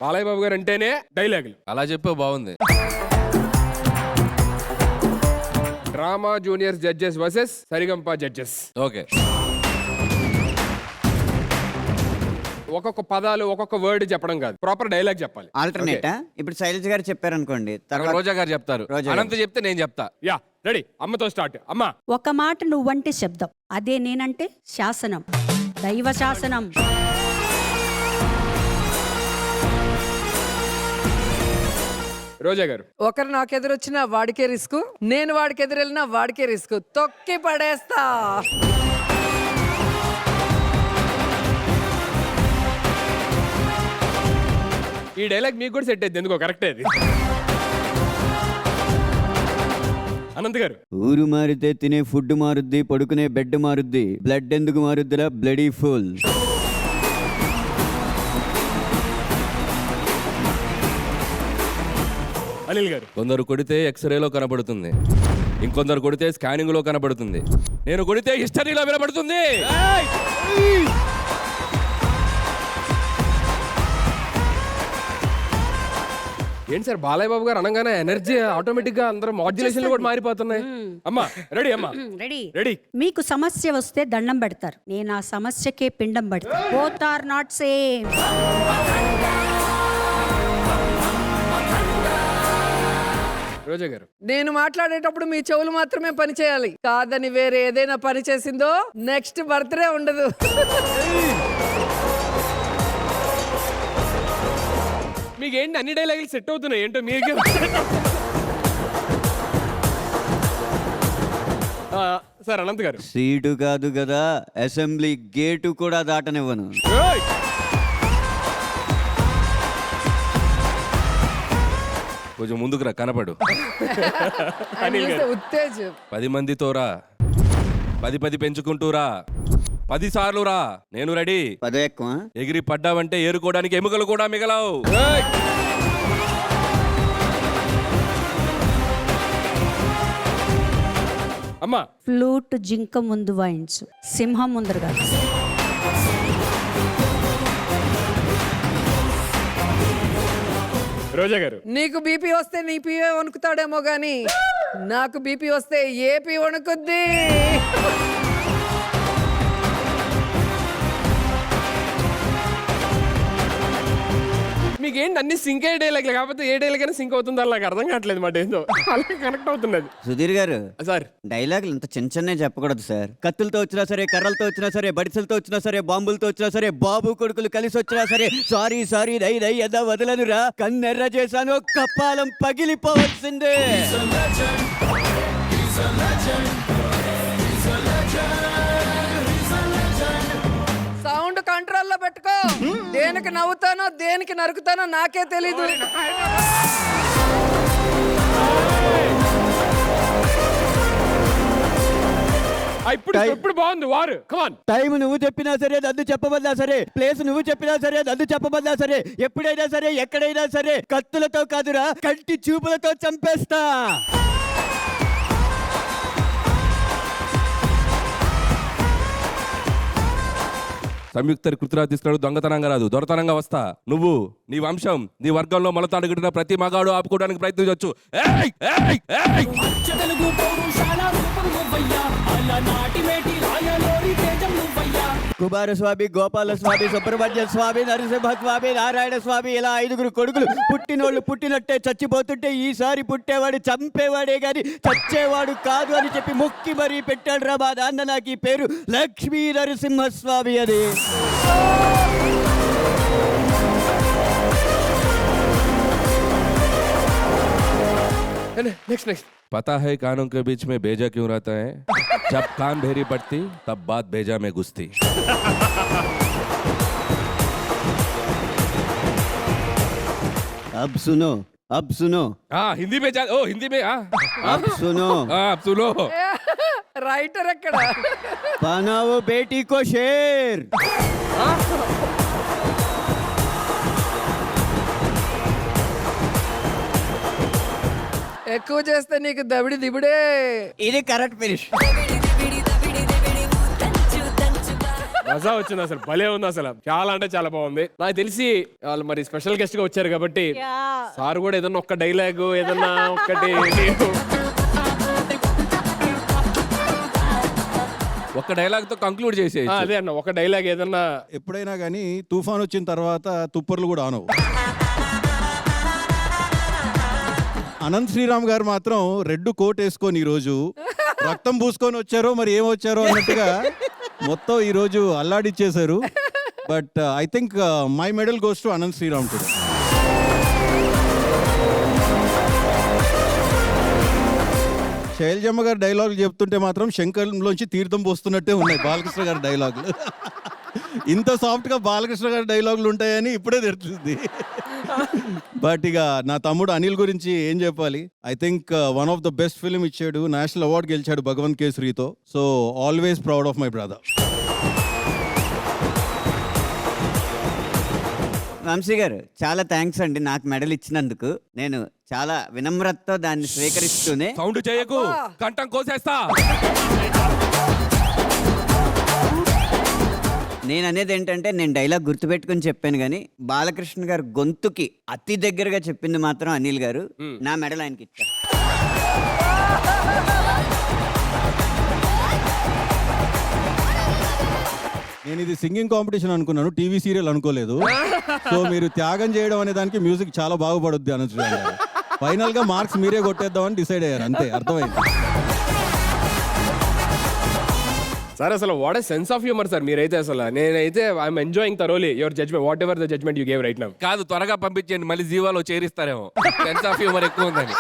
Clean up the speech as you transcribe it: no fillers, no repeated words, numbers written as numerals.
బాలయ్య బాబు గారు అంటేనే డైలాగులు. అలా చెప్పే బాగుంది. Drama junior judges versus Sa Re Ga Ma Pa judges. Okay, ఒక్కొక్క పదాలు ఒక్కొక్క వర్డ్ చెప్పడం కాదు, ప్రాపర్ డైలాగ్ చెప్పాలి. ఆల్టర్నేటా? ఇప్పుడు శైలజ గారు చెప్పారనుకోండి, తర్వాత రోజా గారు చెప్తారు, రోజా గారు. అనంత చెప్తే నేను చెప్తా. యా రెడీ, అమ్మతో స్టార్ట్. అమ్మ, ఒక మాట నువ్వంటే శబ్దం, అదే నేనంటే శాసనం, దైవ శాసనం. రోజా గారు. ఒకరు నాకెదురొచ్చినా వాడికే రిస్క్, నేను వాడికి ఎదురెళ్ళినా వాడికే రిస్క్, తొక్కి పడేస్తా. ఈ డైలాగ్ మీకు కూడా సెట్ అయింది ఎందుకో, కరెక్టే అది. అనంత్ గారు. ఊరు మారితే తినే ఫుడ్ మారుద్ది, పడుకునే బెడ్ మారుద్ది, బ్లడ్ ఎందుకు మారుద్దిలా బ్లడీ ఫుల్. అనిల్ గారు. కొందరు కొడితే ఎక్స్రేలో కనబడుతుంది, ఇంకొందరు కొడితే స్కానింగ్ లో కనబడుతుంది, నేను కొడితే హిస్టరీలో వినబడుతుంది. ఏంటి సార్, బాలయ్య బాబు గారు అనగానే ఎనర్జీ ఆటోమేటిక్ గా అందరూ మాడ్యులేషన్ కూడా మారిపోతున్నాయి. అమ్మా రెడీ, అమ్మా రెడీ. రెడీ. మీకు సమస్య వస్తే దండం పెడతారు, నేను ఆ సమస్యకే పిండం పెడతా. Both are not same. Roja గారు. నేను మాట్లాడేటప్పుడు మీ చెవులు మాత్రమే పని చేయాలి, కాదని వేరే ఏదైనా పని చేసిందో నెక్స్ట్ బర్త్డే ఉండదు. మీకు ఏంటి అన్ని డైలాగులు సెట్ అవుతున్నాయి ఏంటో మీకు. సార్ అనంత్ గారు. సీటు కాదు కదా, అసెంబ్లీ గేటు కూడా దాటనివ్వను. ఏయ్! కొంచెం ముందుకు రా, కనపడు. ఉత్తేజం. 10 మందితో రా, 10 పెంచుకుంటూ రా, 10 సార్లు రా, నేను రెడీ. పదో ఎక్కువ. ఎగిరి పడ్డావంటే ఏరుకోవడానికి ఎముకలు కూడా మిగలవు. ఏయ్! అమ్మా. ఫ్లూట్ జింక ముందు వాయించు, సింహం ముందరు కాదు. రోజా గారు. నీకు బీపీ వస్తే నీ పీఏ వణుకుతాడేమో గాని నాకు బీపీ వస్తే ఏపీ వణుకుద్ది. మీకు ఏంటి అన్ని సింక్ అయ్యే డైలాగ్లు, కాకపోతే ఏ డైలాగ్ అయినా సింక్ అవుతుందో నాకు అర్థం కావట్లేదు మాట, ఏందో అలాగే కనెక్ట్ అవుతున్నది. సుధీర్ గారు, సార్ డైలాగులు ఇంత చిన్న చిన్న చెప్పకూడదు సార్. కత్తులతో వచ్చినా సరే, కర్రలతో వచ్చినా సరే, బడిసలతో వచ్చినా సరే, బాంబులతో వచ్చినా సరే, బాబు కొడుకులు కలిసి వచ్చినా సరే, సారీ సారీ దై దై ఎదా వదలనురా, కన్నెర్ర చేశాను, కప్పాలం పగిలిపోవలసిందే. సౌండ్ కంట్రోల్లో పెట్టుకో. దేనికి నవ్వుతానో దేనికి నరుకుతానో నాకే తెలీదు. ఇప్పుడు బాగుంది వారు. కమాన్. టైం నువ్వు చెప్పినా సరే, నన్ను చెప్పబడ్డా సరే, ప్లేస్ నువ్వు చెప్పినా సరే, నన్ను చెప్పబడ్డా సరే, ఎప్పుడైనా సరే, ఎక్కడైనా సరే, కత్తులతో కాదురా, కంటి చూపులతో చంపేస్తా. సంయుక్త కృతిరా తీసుకున్నాడు, దొంగతనంగా రాదు, దొరతనంగా వస్తా. నువ్వు, నీ వంశం, నీ వర్గంలో మొలతాడు గిట్టిన ప్రతి మగాడు ఆపుకోవడానికి ప్రయత్నించవచ్చు. కుమారస్వామి, గోపాల స్వామి, సుబ్రహ్మణ్య స్వామి, నరసింహ స్వామి, నారాయణ స్వామి, ఇలా 5 కొడుకులు పుట్టినోళ్ళు పుట్టినట్టే చచ్చిపోతుంటే ఈసారి పుట్టేవాడు చంపేవాడే గాని చచ్చేవాడు కాదు అని చెప్పి మొక్కి మరీ పెట్టాడు రా మా నాన్న. నాకు ఈ పేరు లక్ష్మీ నరసింహస్వామి అని. నెక్స్ట్. पता है कानों के बीच में भेजा क्यों रहता है? जब कान भेरी पड़ती तब बात भेजा में घुसती. अब सुनो, अब सुनो, हाँ हिंदी में हिंदी में अब सुनो. अब सुनो. రైటర్ ఎక్కడ? बनाओ बेटी को शेर. ఎక్కువ చేస్తే నీకు దవిడి దిబిడే. ఇది కరెక్ట్ ఫినిష్. మజా వచ్చింది అసలు, భలే ఉంది అసలు, చాలా అంటే చాలా బాగుంది. నాకు తెలిసి వాళ్ళు మరి స్పెషల్ గెస్ట్ గా వచ్చారు కాబట్టి సార్ కూడా ఏదన్నా ఒక్క డైలాగ్ ఏదన్నా ఒక్కటి ఒక్క డైలాగ్ తో కంక్లూడ్ చేసే అదే అన్న, ఒక డైలాగ్ ఏదన్నా. ఎప్పుడైనా కానీ తుఫాన్ వచ్చిన తర్వాత తుప్పర్లు కూడా ఆనవు. అనంత్ శ్రీరామ్ గారు మాత్రం రెడ్ కోట్ వేసుకొని ఈరోజు రక్తం పూసుకొని వచ్చారో మరి ఏమొచ్చారో అన్నట్టుగా మొత్తం ఈరోజు అల్లాడిచ్చేశారు. But I think my medal goes to Anant Sriram today. శైలజమ్మ గారి డైలాగులు చెప్తుంటే మాత్రం శంకర్లోంచి తీర్థం పోస్తున్నట్టే ఉన్నాయి బాలకృష్ణ గారి డైలాగులు. ఇంత సాఫ్ట్గా బాలకృష్ణ గారి డైలాగులు ఉంటాయని ఇప్పుడే తెలుస్తుంది. బట్ ఇక నా తమ్ముడు అనిల్ గురించి ఏం చెప్పాలి. I think one of the best film ఇచ్చాడు, నేషనల్ అవార్డు గెలిచాడు భగవంత్ కేసరితో. So always proud of my brother. Vamsi గారు చాలా థ్యాంక్స్ అండి నాకు మెడల్ ఇచ్చినందుకు. నేను చాలా వినమ్రతతో దాన్ని స్వీకరిస్తూనే సౌండ్ చేయకు, కంఠం కోసేస్తా. నేను అనేది ఏంటంటే, నేను డైలాగ్ గుర్తుపెట్టుకుని చెప్పాను కానీ బాలకృష్ణ గారు గొంతుకి అతి దగ్గరగా చెప్పింది మాత్రం అనిల్ గారు. నా మెడల్ ఆయనకి ఇచ్చారు. నేను ఇది సింగింగ్ కాంపిటీషన్ అనుకున్నాను, టీవీ సీరియల్ అనుకోలేదు. సో మీరు త్యాగం చేయడం అనే దానికి మ్యూజిక్ చాలా బాగుపడుద్ది అనంత్ శ్రీరామ్ గారు. ఫైనల్ గా మార్క్స్ మీరే కొట్టేద్దామని డిసైడ్ అయ్యారు, అంతే, అర్థమైంది. సార్ అసలు what a sense of humour sir మీరైతే. అసలు నేనైతే I'm enjoying thoroughly your judgement, whatever the judgement you gave right now. కాదు, త్వరగా పంపించండి, మళ్ళీ జీవాలో చేరిస్తారేమో. సెన్స్ ఆఫ్ హ్యూమర్ ఎక్కువ ఉందని.